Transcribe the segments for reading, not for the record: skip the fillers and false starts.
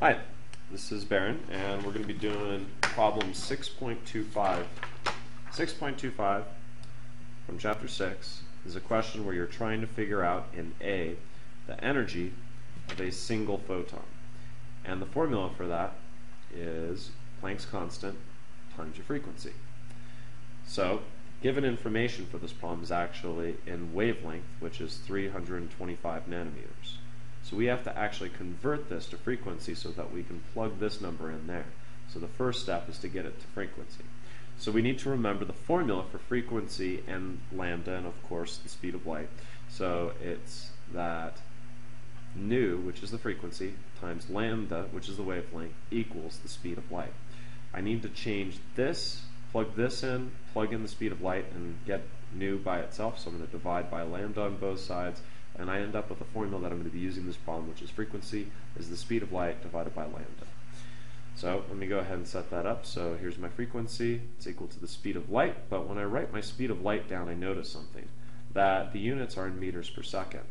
Hi, this is Baron, and we're going to be doing problem 6.25. 6.25 from chapter 6 is a question where you're trying to figure out in A, the energy of a single photon. And the formula for that is Planck's constant times your frequency. So, given information for this problem is actually in wavelength, which is 325 nanometers. So we have to actually convert this to frequency so that we can plug this number in there. So the first step is to get it to frequency. So we need to remember the formula for frequency and lambda, and of course the speed of light. So it's that nu, which is the frequency, times lambda, which is the wavelength, equals the speed of light. I need to change this, plug this in, plug in the speed of light, and get nu by itself. So I'm going to divide by lambda on both sides, and I end up with a formula that I'm going to be using in this problem, which is frequency is the speed of light divided by lambda. So let me go ahead and set that up. So here's my frequency. It's equal to the speed of light, but when I write my speed of light down, I notice something, that the units are in meters per second.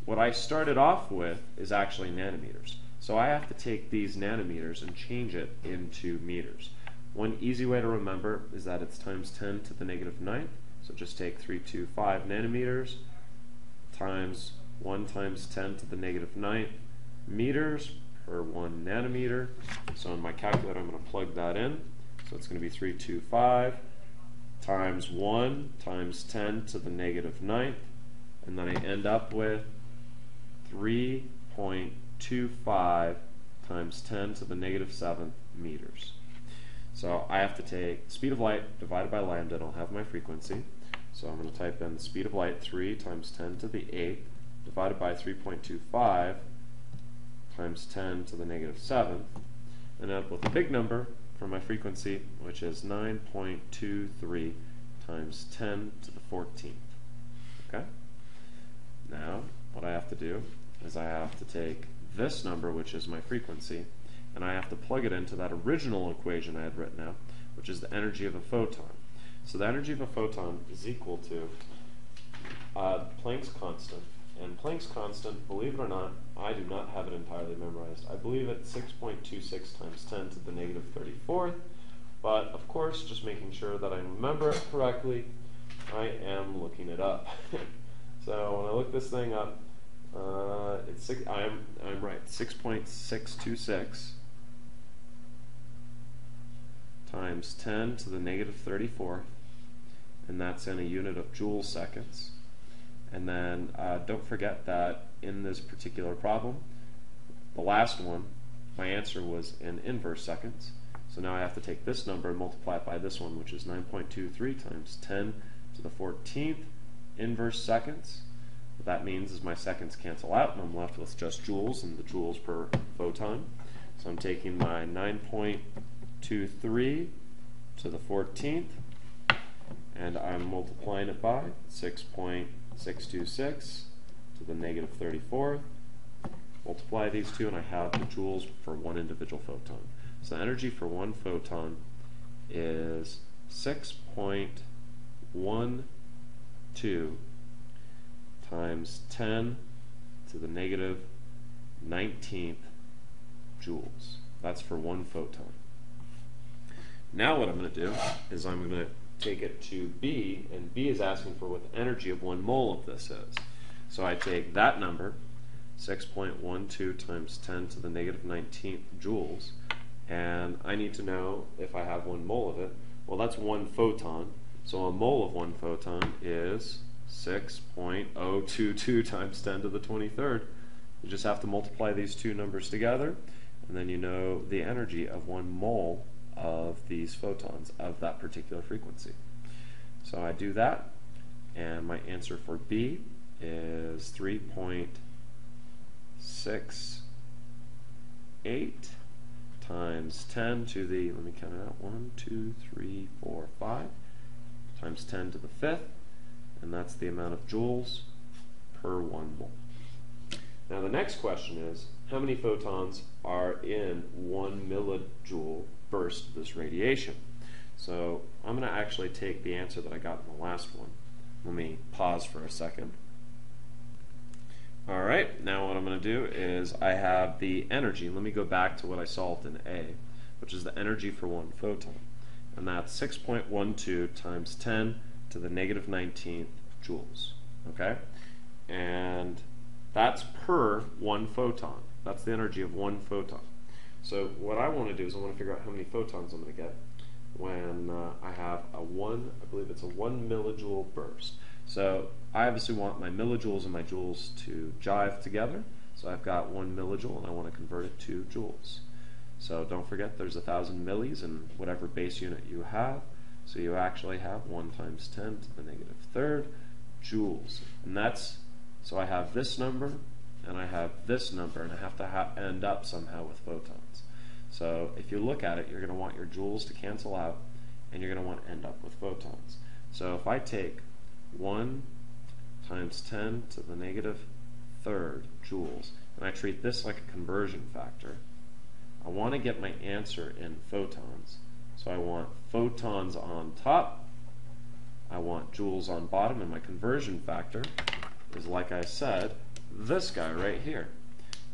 What I started off with is actually nanometers. So I have to take these nanometers and change it into meters. One easy way to remember is that it's times 10 to the negative 9th. So just take 325 nanometers times 1 times 10 to the negative 9th meters per 1 nanometer. So in my calculator, I'm going to plug that in. So it's going to be 325 times 1 times 10 to the negative 9th. And then I end up with 3.25 times 10 to the negative 7th meters. So I have to take speed of light divided by lambda, and I'll have my frequency. So I'm going to type in the speed of light, 3 times 10 to the 8th, divided by 3.25 times 10 to the negative 7th, and end up with a big number for my frequency, which is 9.23 times 10 to the 14th. Okay? Now, what I have to do is I have to take this number, which is my frequency, and I have to plug it into that original equation I had written out, which is the energy of a photon. So the energy of a photon is equal to Planck's constant. And Planck's constant, believe it or not, I do not have it entirely memorized. I believe it's 6.26 times 10 to the negative 34th. But of course, just making sure that I remember it correctly, I am looking it up. So when I look this thing up, I'm right, 6.626 times 10 to the negative 34th, and that's in a unit of joule seconds. And then don't forget that in this particular problem, the last one, my answer was in inverse seconds. So now I have to take this number and multiply it by this one, which is 9.23 times 10 to the 14th inverse seconds. What that means is my seconds cancel out, and I'm left with just joules and the joules per photon. So I'm taking my 9.23 to the 14th, and I'm multiplying it by 6.626 to the negative 34th. Multiply these two, and I have the joules for one individual photon. So the energy for one photon is 6.12 times 10 to the negative 19th joules. That's for one photon. Now what I'm going to do is I'm going to take it to B, and B is asking for what the energy of 1 mole of this is. So I take that number, 6.12 times 10 to the negative 19th joules, and I need to know if I have 1 mole of it. Well, that's 1 photon, so a mole of 1 photon is 6.022 times 10 to the 23rd. You just have to multiply these two numbers together, and then you know the energy of 1 mole of these photons of that particular frequency. So I do that, and my answer for B is 3.68 times 10 to the, let me count it out, 1, 2, 3, 4, 5, times 10 to the 5th, and that's the amount of joules per 1 mole. Now the next question is, how many photons are in 1 millijoule burst of this radiation? So I'm going to actually take the answer that I got in the last one. Let me pause for a second. Alright, now what I'm going to do is I have the energy. Let me go back to what I solved in A, which is the energy for one photon. And that's 6.12 times 10 to the negative 19th joules. Okay? And that's per one photon. That's the energy of one photon. So what I want to do is I want to figure out how many photons I'm going to get when I have I believe it's a 1 millijoule burst. So I obviously want my millijoules and my joules to jive together. So I've got 1 millijoule and I want to convert it to joules. So don't forget there's 1,000 millis in whatever base unit you have. So you actually have 1 times 10 to the negative third joules. And that's, so I have this number and I have this number, and I have to end up somehow with photons. So if you look at it, you're going to want your joules to cancel out, and you're going to want to end up with photons. So if I take 1 times 10 to the negative third joules, and I treat this like a conversion factor, I want to get my answer in photons. So I want photons on top, I want joules on bottom, and my conversion factor is, like I said, this guy right here,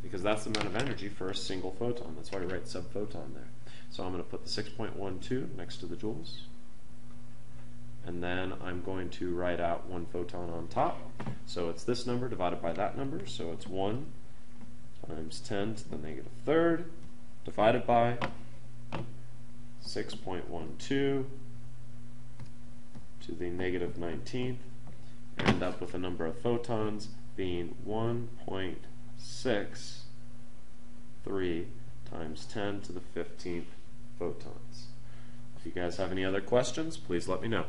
because that's the amount of energy for a single photon. That's why I write subphoton there. So I'm going to put the 6.12 next to the joules, and then I'm going to write out one photon on top. So it's this number divided by that number, so it's 1 times 10 to the negative third divided by 6.12 to the negative 19th, and end up with a number of photons being 1.63 times 10 to the 15th photons. If you guys have any other questions, please let me know.